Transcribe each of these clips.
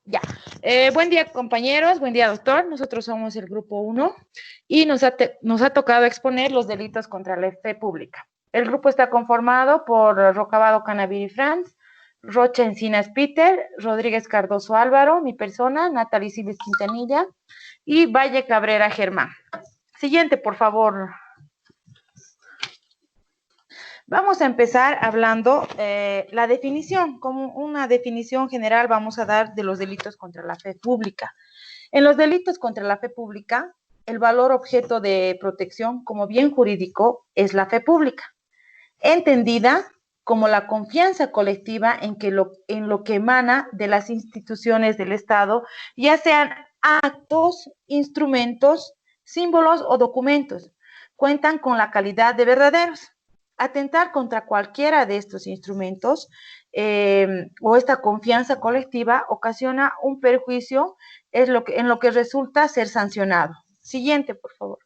Ya. Buen día, compañeros. Buen día, doctor. Nosotros somos el grupo 1 y nos ha tocado exponer los delitos contra la fe pública. El grupo está conformado por Rocabado Canaviri Franz, Rocha Encinas Peter, Rodríguez Cardoso Álvaro, mi persona, Natalie Silves Quintanilla y Valle Cabrera Germán. Siguiente, por favor. Vamos a empezar hablando la definición. Como una definición general vamos a dar de los delitos contra la fe pública. En los delitos contra la fe pública, el valor objeto de protección como bien jurídico es la fe pública, entendida como la confianza colectiva en lo que emana de las instituciones del Estado, ya sean actos, instrumentos, símbolos o documentos, cuentan con la calidad de verdaderos. Atentar contra cualquiera de estos instrumentos o esta confianza colectiva ocasiona un perjuicio en lo que resulta ser sancionado. Siguiente, por favor.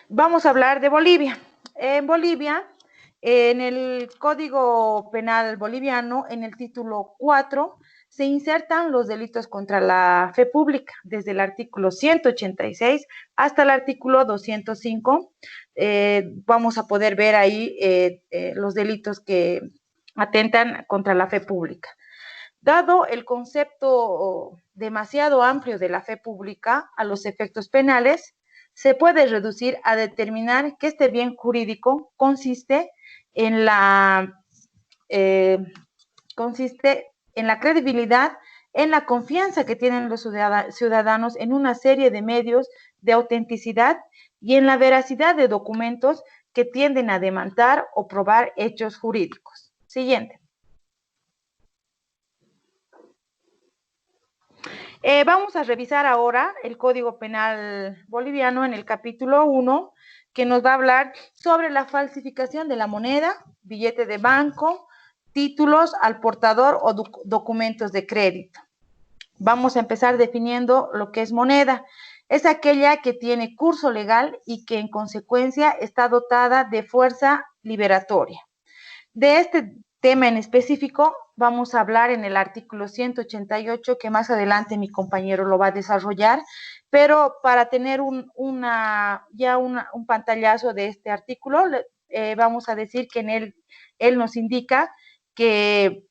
Vamos a hablar de Bolivia. En Bolivia, en el Código Penal boliviano, en el título 4, se insertan los delitos contra la fe pública, desde el artículo 186 hasta el artículo 205. Vamos a poder ver ahí los delitos que atentan contra la fe pública. Dado el concepto demasiado amplio de la fe pública a los efectos penales, se puede reducir a determinar que este bien jurídico consiste en la credibilidad, en la confianza que tienen los ciudadanos en una serie de medios de autenticidad y en la veracidad de documentos que tienden a demandar o probar hechos jurídicos. Siguiente. Vamos a revisar ahora el Código Penal boliviano en el capítulo 1, que nos va a hablar sobre la falsificación de la moneda, billete de banco, títulos al portador o documentos de crédito. Vamos a empezar definiendo lo que es moneda. Es aquella que tiene curso legal y que en consecuencia está dotada de fuerza liberatoria. De este tema en específico vamos a hablar en el artículo 188, que más adelante mi compañero lo va a desarrollar, pero para tener un pantallazo de este artículo, vamos a decir que en él nos indica que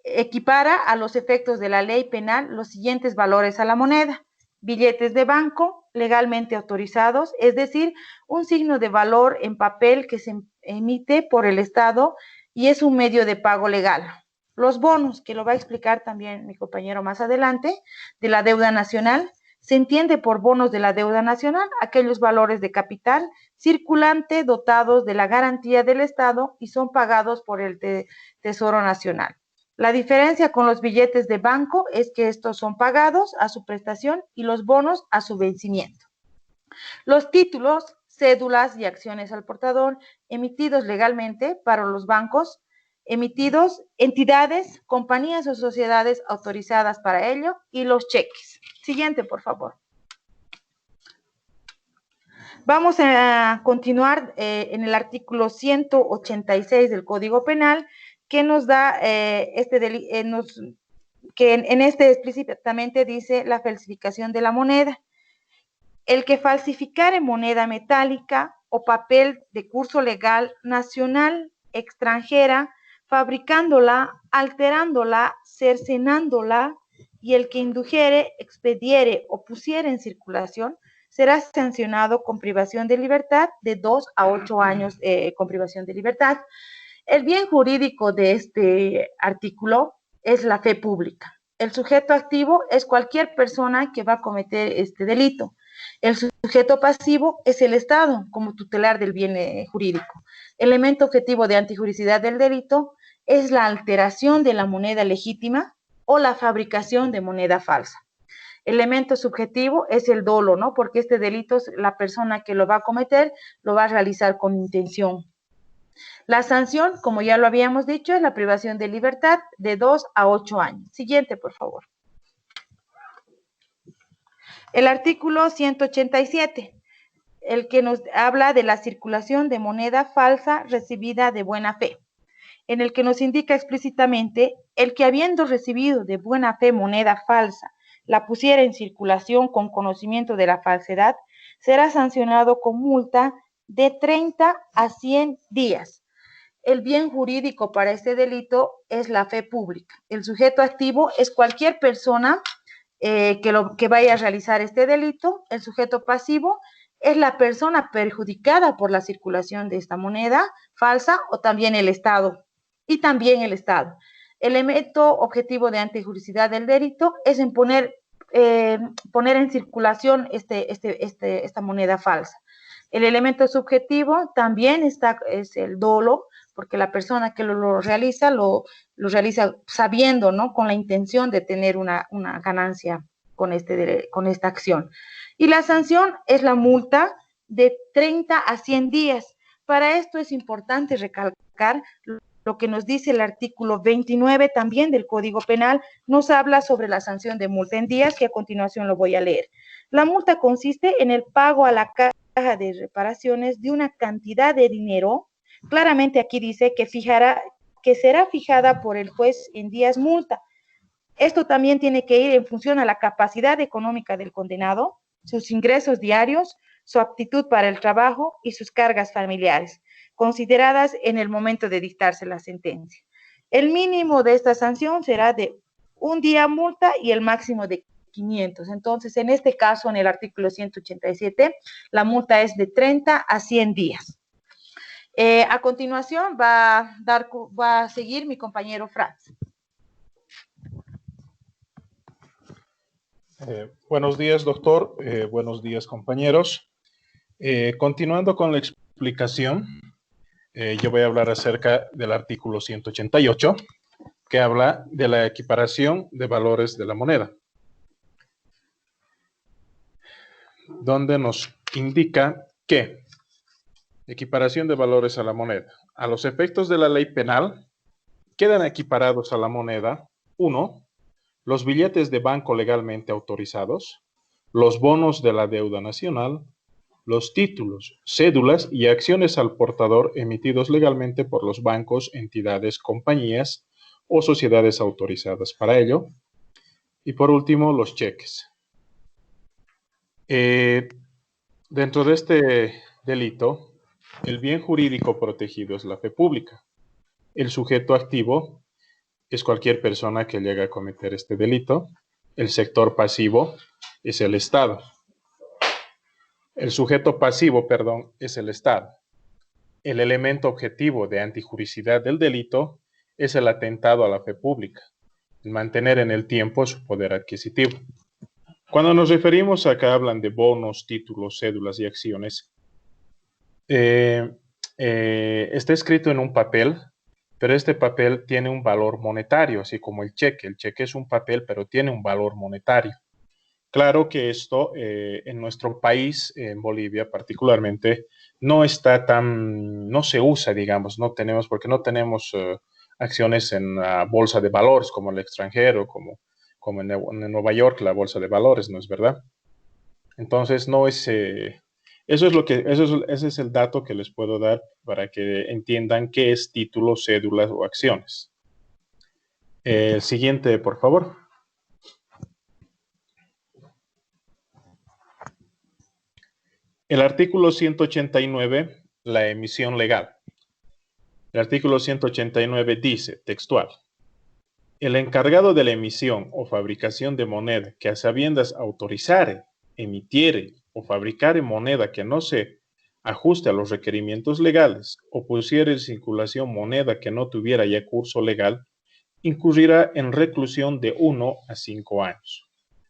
equipara a los efectos de la ley penal los siguientes valores a la moneda: billetes de banco legalmente autorizados, es decir, un signo de valor en papel que se emite por el Estado y es un medio de pago legal. Los bonos, que lo va a explicar también mi compañero más adelante, de la deuda nacional, se entiende por bonos de la deuda nacional aquellos valores de capital circulante dotados de la garantía del Estado y son pagados por el Tesoro Nacional. La diferencia con los billetes de banco es que estos son pagados a su prestación y los bonos a su vencimiento. Los títulos, cédulas y acciones al portador emitidos legalmente para los bancos, emitidos entidades, compañías o sociedades autorizadas para ello, y los cheques. Siguiente, por favor. Vamos a continuar en el artículo 186 del Código Penal, que nos da que en este explícitamente dice la falsificación de la moneda. El que falsificare moneda metálica o papel de curso legal nacional, extranjera, fabricándola, alterándola, cercenándola, y el que indujere, expediere o pusiere en circulación, será sancionado con privación de libertad de 2 a 8 años con privación de libertad. El bien jurídico de este artículo es la fe pública. El sujeto activo es cualquier persona que va a cometer este delito. El sujeto pasivo es el Estado como tutelar del bien jurídico. El elemento objetivo de antijuricidad del delito es la alteración de la moneda legítima o la fabricación de moneda falsa. El elemento subjetivo es el dolo, ¿no? Porque este delito, la persona que lo va a cometer, lo va a realizar con intención. La sanción, como ya lo habíamos dicho, es la privación de libertad de 2 a 8 años. Siguiente, por favor. El artículo 187. el que nos habla de la circulación de moneda falsa recibida de buena fe, en el que nos indica explícitamente el que habiendo recibido de buena fe moneda falsa, la pusiera en circulación con conocimiento de la falsedad, será sancionado con multa de 30 a 100 días. El bien jurídico para este delito es la fe pública. El sujeto activo es cualquier persona que vaya a realizar este delito. El sujeto pasivo es la persona perjudicada por la circulación de esta moneda falsa o también el Estado. Y también el Estado. El elemento objetivo de antijuricidad del delito es en poner en circulación esta moneda falsa. El elemento subjetivo también es el dolo, porque la persona que lo realiza realiza sabiendo, ¿no? Con la intención de tener una ganancia con esta acción. Y la sanción es la multa de 30 a 100 días. Para esto es importante recalcar lo que nos dice el artículo 29 también del Código Penal, nos habla sobre la sanción de multa en días, que a continuación lo voy a leer. La multa consiste en el pago a la caja de reparaciones de una cantidad de dinero. Claramente aquí dice que será fijada por el juez en días multa. Esto también tiene que ir en función a la capacidad económica del condenado, sus ingresos diarios, su aptitud para el trabajo y sus cargas familiares, consideradas en el momento de dictarse la sentencia. El mínimo de esta sanción será de un día multa y el máximo de 500. Entonces, en este caso, en el artículo 187, la multa es de 30 a 100 días. A continuación va a seguir mi compañero Franz. Buenos días, doctor. Buenos días, compañeros. Continuando con la explicación, yo voy a hablar acerca del artículo 188, que habla de la equiparación de valores de la moneda, donde nos indica que equiparación de valores a la moneda. A los efectos de la ley penal, quedan equiparados a la moneda, 1. Los billetes de banco legalmente autorizados, los bonos de la deuda nacional, los títulos, cédulas y acciones al portador emitidos legalmente por los bancos, entidades, compañías o sociedades autorizadas para ello. Y por último, los cheques. Dentro de este delito, el bien jurídico protegido es la fe pública. El sujeto activo es cualquier persona que llegue a cometer este delito. El sector pasivo es el Estado. El sujeto pasivo, es el Estado. El elemento objetivo de antijuricidad del delito es el atentado a la fe pública, el mantener en el tiempo su poder adquisitivo. Cuando nos referimos a que hablan de bonos, títulos, cédulas y acciones, está escrito en un papel, pero este papel tiene un valor monetario, así como el cheque. El cheque es un papel, pero tiene un valor monetario. Claro que esto en nuestro país, en Bolivia particularmente, no se usa, digamos, porque no tenemos acciones en la bolsa de valores como en el extranjero, como en Nueva York, la bolsa de valores, ¿no es verdad? Entonces, no es... ese es el dato que les puedo dar para que entiendan qué es título, cédulas o acciones. Siguiente, por favor. El artículo 189, la emisión legal. El artículo 189 dice, textual, el encargado de la emisión o fabricación de moneda que a sabiendas autorizare, emitiere o fabricare moneda que no se ajuste a los requerimientos legales o pusiere en circulación moneda que no tuviera ya curso legal, incurrirá en reclusión de 1 a 5 años.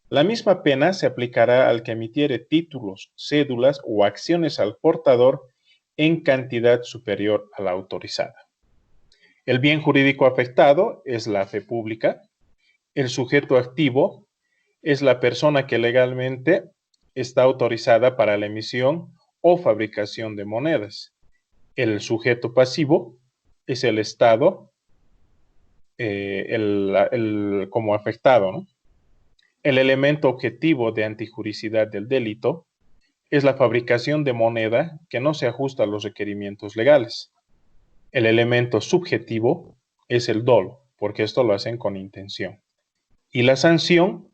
La misma pena se aplicará al que emitiere títulos, cédulas o acciones al portador en cantidad superior a la autorizada. El bien jurídico afectado es la fe pública. El sujeto activo es la persona que legalmente está autorizada para la emisión o fabricación de monedas. El sujeto pasivo es el Estado como afectado, ¿no? El elemento objetivo de antijuricidad del delito es la fabricación de moneda que no se ajusta a los requerimientos legales. El elemento subjetivo es el dolo, porque esto lo hacen con intención. Y la sanción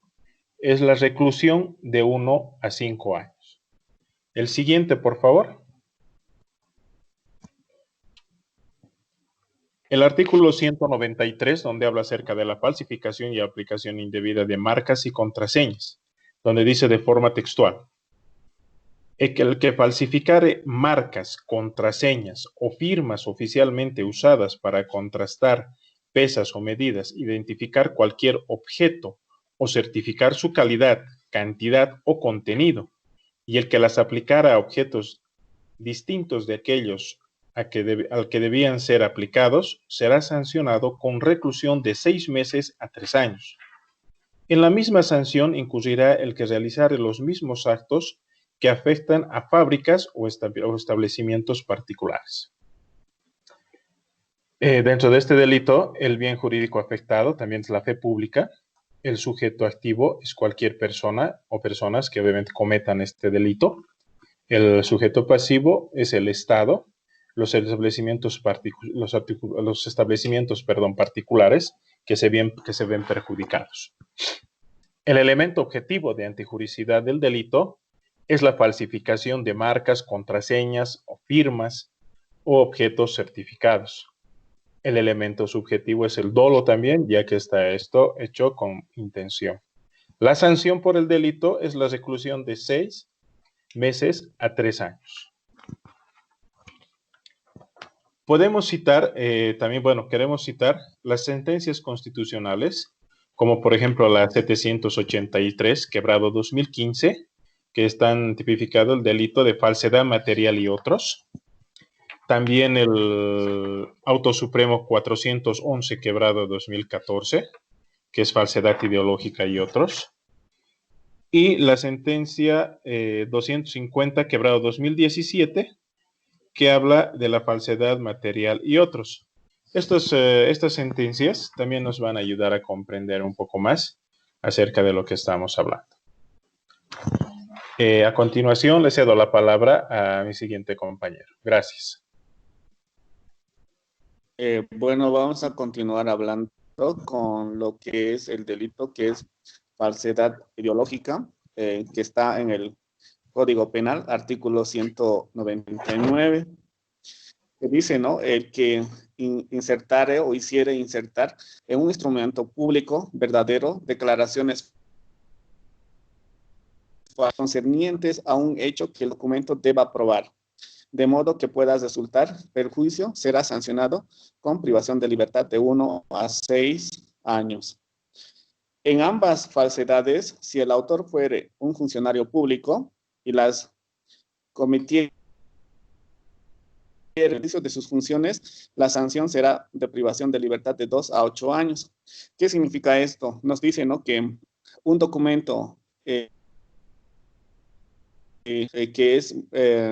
es la reclusión de 1 a 5 años. El siguiente, por favor. El artículo 193, donde habla acerca de la falsificación y aplicación indebida de marcas y contraseñas, donde dice de forma textual: el que falsificare marcas, contraseñas o firmas oficialmente usadas para contrastar pesas o medidas, identificar cualquier objeto o certificar su calidad, cantidad o contenido, y el que las aplicara a objetos distintos de aquellos al que debían ser aplicados, será sancionado con reclusión de 6 meses a 3 años. En la misma sanción incurrirá el que realizare los mismos actos que afectan a fábricas o establecimientos particulares. Dentro de este delito, el bien jurídico afectado también es la fe pública. El sujeto activo es cualquier persona o personas que obviamente cometan este delito. El sujeto pasivo es el Estado, los establecimientos particulares que se ven perjudicados. El elemento objetivo de antijuricidad del delito es la falsificación de marcas, contraseñas o firmas o objetos certificados. El elemento subjetivo es el dolo también, ya que está esto hecho con intención. La sanción por el delito es la reclusión de 6 meses a 3 años. Podemos citar también, queremos citar las sentencias constitucionales, como por ejemplo la 783, quebrado 2015, que están tipificado el delito de falsedad material y otros. También el Auto Supremo 411, quebrado 2014, que es falsedad ideológica y otros. Y la sentencia 250, quebrado 2017, que habla de la falsedad material y otros. Estas sentencias también nos van a ayudar a comprender un poco más acerca de lo que estamos hablando. A continuación, le cedo la palabra a mi siguiente compañero. Gracias. Bueno, vamos a continuar hablando con lo que es el delito, que es falsedad ideológica, que está en el Código Penal, artículo 199, que dice, ¿no? El que insertare o hiciere insertar en un instrumento público verdadero declaraciones concernientes a un hecho que el documento deba probar, de modo que pueda resultar perjuicio, será sancionado con privación de libertad de 1 a 6 años. En ambas falsedades, si el autor fuere un funcionario público y las cometiere en ejercicio de sus funciones, la sanción será de privación de libertad de 2 a 8 años. ¿Qué significa esto? Nos dice, ¿no?, que un documento que es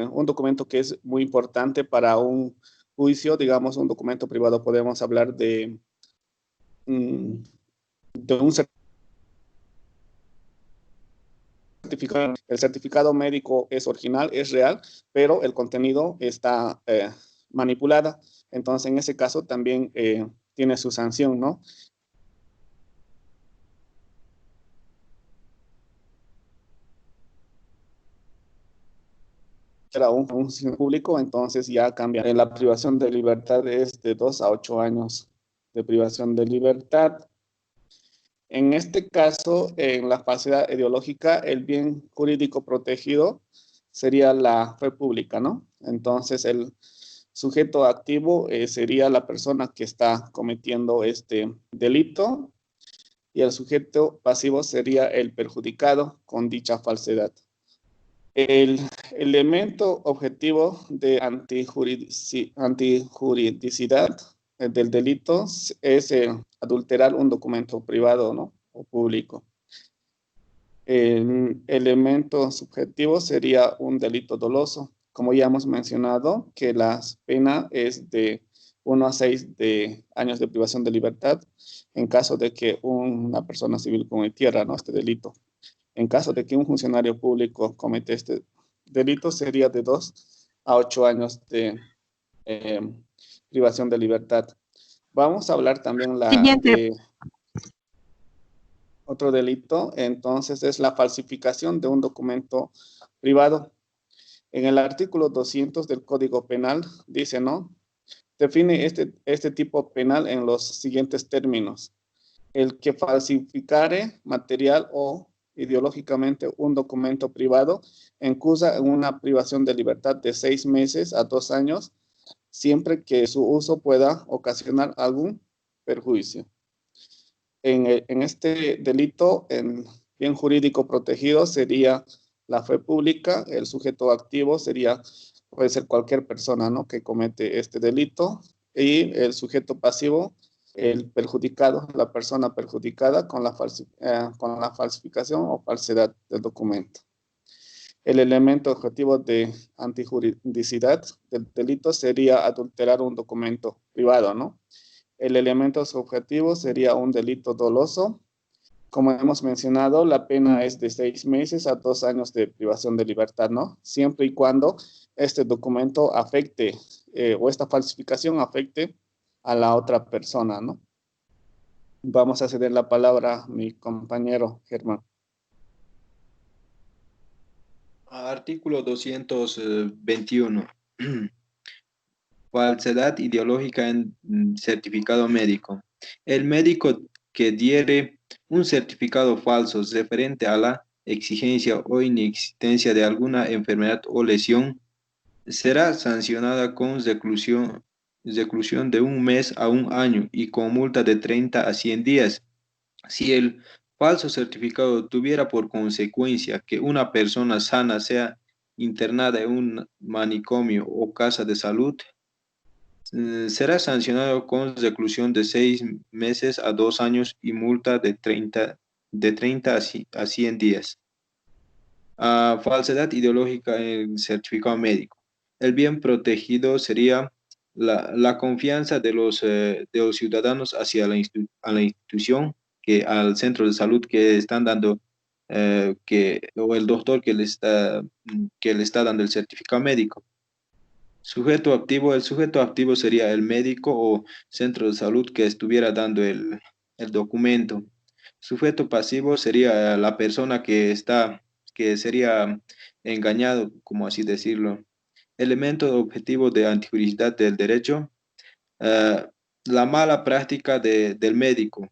un documento que es muy importante para un juicio, digamos un documento privado, podemos hablar de un certificado. El certificado médico es original, es real, pero el contenido está manipulada. Entonces, en ese caso también tiene su sanción, ¿no? Era un público, entonces ya cambia. La privación de libertad es de 2 a 8 años de privación de libertad. En este caso, en la falsedad ideológica, el bien jurídico protegido sería la fe pública, ¿no? Entonces, el sujeto activo sería la persona que está cometiendo este delito y el sujeto pasivo sería el perjudicado con dicha falsedad. El elemento objetivo de antijuridicidad del delito es adulterar un documento privado, ¿no?, o público. El elemento subjetivo sería un delito doloso. Como ya hemos mencionado, que la pena es de 1 a 6 años de privación de libertad en caso de que una persona civil cometiera, ¿no?, este delito. En caso de que un funcionario público comete este delito sería de 2 a 8 años de privación de libertad. Vamos a hablar también Siguiente. de otro delito, entonces es la falsificación de un documento privado. En el artículo 200 del Código Penal dice, ¿no? Define este tipo penal en los siguientes términos. El que falsificare material o ideológicamente un documento privado incurra en una privación de libertad de 6 meses a 2 años, siempre que su uso pueda ocasionar algún perjuicio. En este delito, en bien jurídico protegido, sería la fe pública, el sujeto activo puede ser cualquier persona, ¿no?, que comete este delito, y el sujeto pasivo, el perjudicado, la persona perjudicada con la falsificación o falsedad del documento. El elemento objetivo de antijuridicidad del delito sería adulterar un documento privado, ¿no? El elemento subjetivo sería un delito doloso. Como hemos mencionado, la pena es de 6 meses a 2 años de privación de libertad, ¿no? Siempre y cuando este documento afecte o esta falsificación afecte a la otra persona, ¿no? Vamos a ceder la palabra a mi compañero Germán. Artículo 221. Falsedad ideológica en certificado médico. El médico que diere un certificado falso referente a la exigencia o inexistencia de alguna enfermedad o lesión será sancionada con reclusión de 1 mes a 1 año y con multa de 30 a 100 días. Si el falso certificado tuviera por consecuencia que una persona sana sea internada en un manicomio o casa de salud, será sancionado con reclusión de 6 meses a 2 años y multa de 30 a 100 días. Falsedad ideológica en certificado médico. El bien protegido sería la confianza de los ciudadanos hacia a la institución, al centro de salud que están dando, o el doctor que le está dando el certificado médico. Sujeto activo, el sujeto activo sería el médico o centro de salud que estuviera dando el documento. Sujeto pasivo sería la persona que sería engañado, como así decirlo. Elemento objetivo de antijuricidad del derecho, la mala práctica del médico,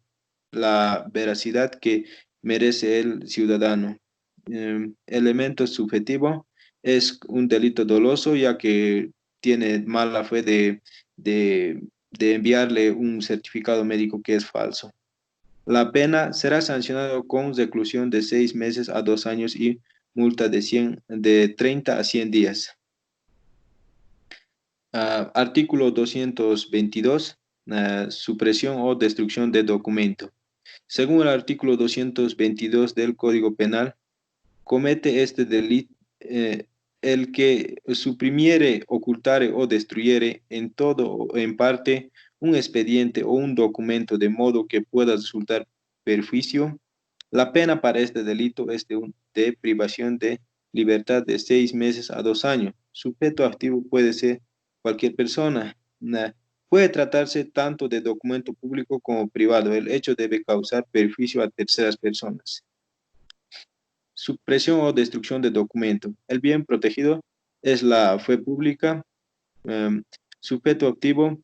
la veracidad que merece el ciudadano. Elemento subjetivo es un delito doloso, ya que tiene mala fe de enviarle un certificado médico que es falso. La pena será sancionado con reclusión de 6 meses a 2 años y multa de 30 a 100 días. Artículo 222, supresión o destrucción de documento. Según el artículo 222 del Código Penal, comete este delito el que suprimiere, ocultare o destruyere en todo o en parte un expediente o un documento de modo que pueda resultar perjuicio. La pena para este delito es de privación de libertad de 6 meses a 2 años. Sujeto activo puede ser cualquier persona. Puede tratarse tanto de documento público como privado. El hecho debe causar perjuicio a terceras personas. Supresión o destrucción de documento. El bien protegido es la fe pública. Sujeto activo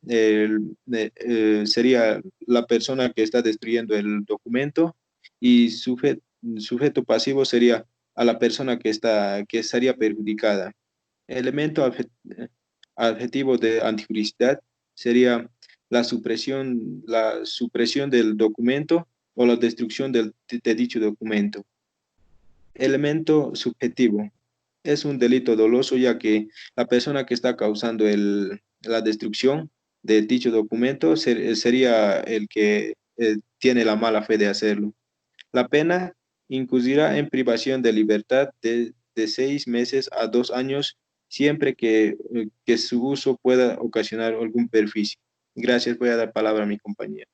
sería la persona que está destruyendo el documento, y sujeto pasivo sería a la persona que estaría perjudicada. Elemento adjetivo de antijuricidad sería la supresión del documento o la destrucción de dicho documento. Elemento subjetivo. Es un delito doloso, ya que la persona que está causando la destrucción de dicho documento sería el que tiene la mala fe de hacerlo. La pena incurrirá en privación de libertad de 6 meses a 2 años, siempre que su uso pueda ocasionar algún perjuicio. Gracias, voy a dar palabra a mi compañero.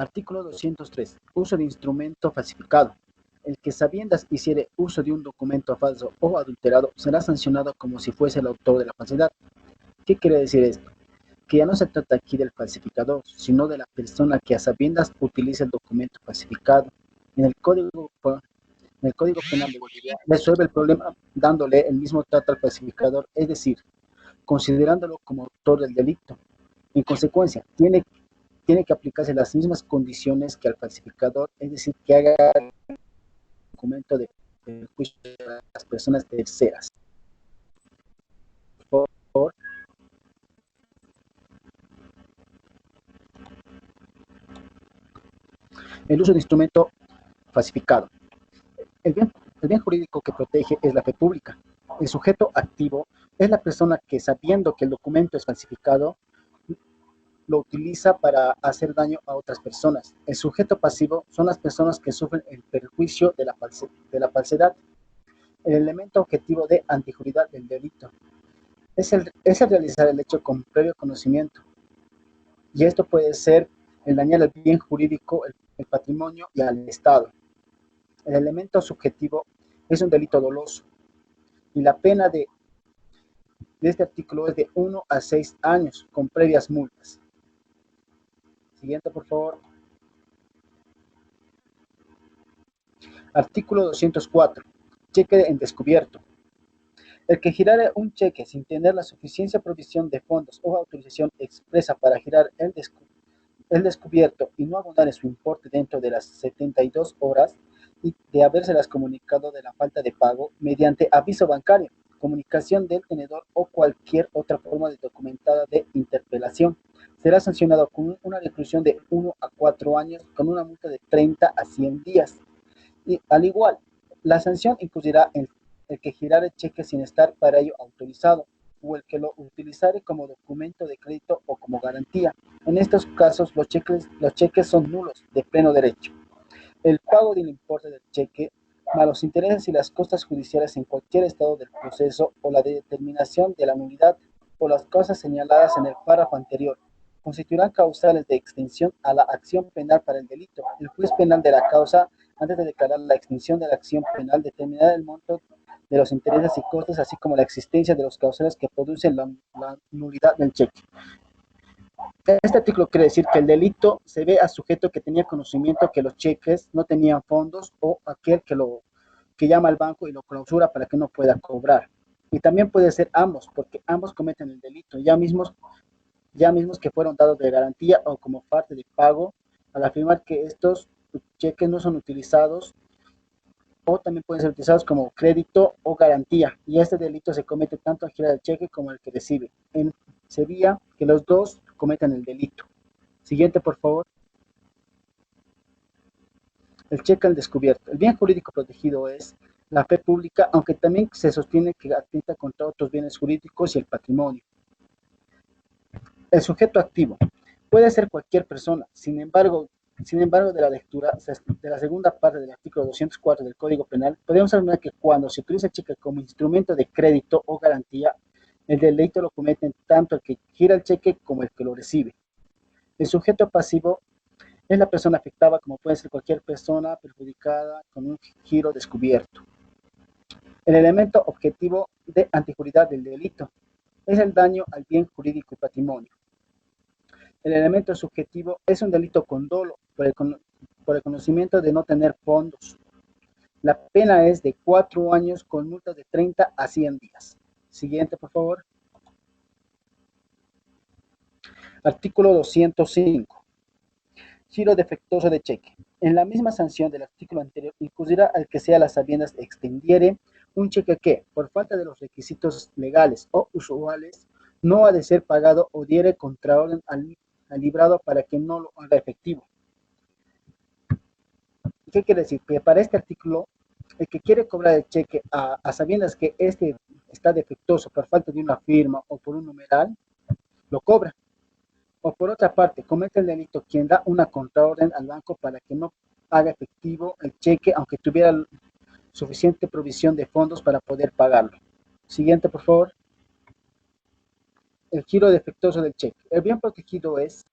Artículo 203. Uso de instrumento falsificado. El que sabiendas hiciere uso de un documento falso o adulterado será sancionado como si fuese el autor de la falsedad. ¿Qué quiere decir esto? Que ya no se trata aquí del falsificador, sino de la persona que a sabiendas utiliza el documento falsificado. En el Código Penal de Bolivia resuelve el problema dándole el mismo trato al falsificador, es decir, considerándolo como autor del delito. En consecuencia, tiene que aplicarse las mismas condiciones que al falsificador, es decir, que haga el documento de perjuicio a las personas terceras. Por favor. El uso de instrumento falsificado. El bien jurídico que protege es la fe pública. El sujeto activo es la persona que, sabiendo que el documento es falsificado, lo utiliza para hacer daño a otras personas. El sujeto pasivo son las personas que sufren el perjuicio de la falsedad. El elemento objetivo de antijuridad del delito es el realizar el hecho con previo conocimiento. Y esto puede ser el dañar el bien jurídico, el patrimonio y al Estado. El elemento subjetivo es un delito doloso. Y la pena de este artículo es de 1 a 6 años con previas multas. Siguiente, por favor. Artículo 204. Cheque en descubierto. El que girare un cheque sin tener la suficiente provisión de fondos o autorización expresa para girar el descubierto y no abonar en su importe dentro de las 72 horas y de habérselas comunicado de la falta de pago mediante aviso bancario, comunicación del tenedor o cualquier otra forma de documentada de interpelación, será sancionado con una reclusión de 1 a 4 años con una multa de 30 a 100 días. Y al igual, la sanción incluirá el que girare cheque sin estar para ello autorizado o el que lo utilizare como documento de crédito o como garantía. En estos casos, los cheques son nulos de pleno derecho. El pago del importe del cheque, más los intereses y las costas judiciales en cualquier estado del proceso o la determinación de la nulidad o las causas señaladas en el párrafo anterior, constituirán causales de extinción a la acción penal para el delito. El juez penal de la causa, antes de declarar la extinción de la acción penal, determinará el monto de los intereses y costes, así como la existencia de los causales que producen la nulidad del cheque. Este artículo quiere decir que el delito se ve a sujeto que tenía conocimiento que los cheques no tenían fondos o aquel que llama al banco y lo clausura para que no pueda cobrar. Y también puede ser ambos, porque ambos cometen el delito, ya mismos que fueron dados de garantía o como parte de pago, al afirmar que estos cheques no son utilizados o también pueden ser utilizados como crédito o garantía. Y este delito se comete tanto al girar el cheque como el que recibe. Sería que los dos cometan el delito. Siguiente, por favor. El cheque al descubierto. El bien jurídico protegido es la fe pública, aunque también se sostiene que atenta contra otros bienes jurídicos y el patrimonio. El sujeto activo puede ser cualquier persona. Sin embargo, de la lectura de la segunda parte del artículo 204 del Código Penal, podemos afirmar que cuando se utiliza el cheque como instrumento de crédito o garantía, el delito lo cometen tanto el que gira el cheque como el que lo recibe. El sujeto pasivo es la persona afectada, como puede ser cualquier persona perjudicada con un giro descubierto. El elemento objetivo de antijuridad del delito es el daño al bien jurídico y patrimonio. El elemento subjetivo es un delito con dolo por el conocimiento de no tener fondos. La pena es de 4 años con multas de 30 a 100 días. Siguiente, por favor. Artículo 205. Giro defectuoso de cheque. En la misma sanción del artículo anterior, incluirá al que sea las sabiendas extendiere un cheque que, por falta de los requisitos legales o usuales, no ha de ser pagado o diere contraorden al librado para que no lo haga efectivo. ¿Qué quiere decir? Que para este artículo, el que quiere cobrar el cheque a sabiendas que este está defectuoso por falta de una firma o por un numeral, lo cobra. O por otra parte, comete el delito quien da una contraorden al banco para que no haga efectivo el cheque, aunque tuviera suficiente provisión de fondos para poder pagarlo. Siguiente, por favor. El giro defectuoso del cheque. El bien protegido es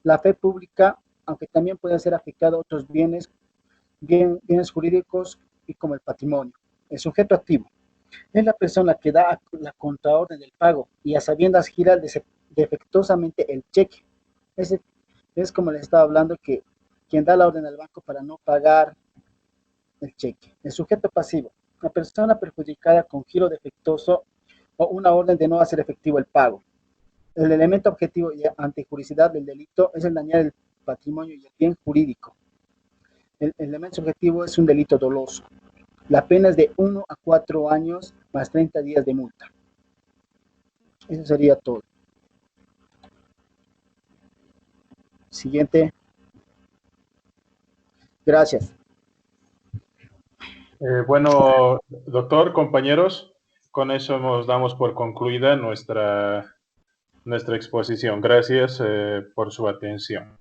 la fe pública aunque también pueden ser afectados otros bienes, bienes jurídicos y como el patrimonio. El sujeto activo es la persona que da la contraorden del pago y a sabiendas gira defectuosamente el cheque. Es como les estaba hablando que quien da la orden al banco para no pagar el cheque. El sujeto pasivo, la persona perjudicada con giro defectuoso o una orden de no hacer efectivo el pago. El elemento objetivo y antijuricidad del delito es el dañar el patrimonio y el bien jurídico. El elemento subjetivo es un delito doloso. La pena es de 1 a 4 años más 30 días de multa. Eso sería todo. Siguiente. Gracias. Bueno, doctor, compañeros, con eso nos damos por concluida nuestra exposición. Gracias por su atención.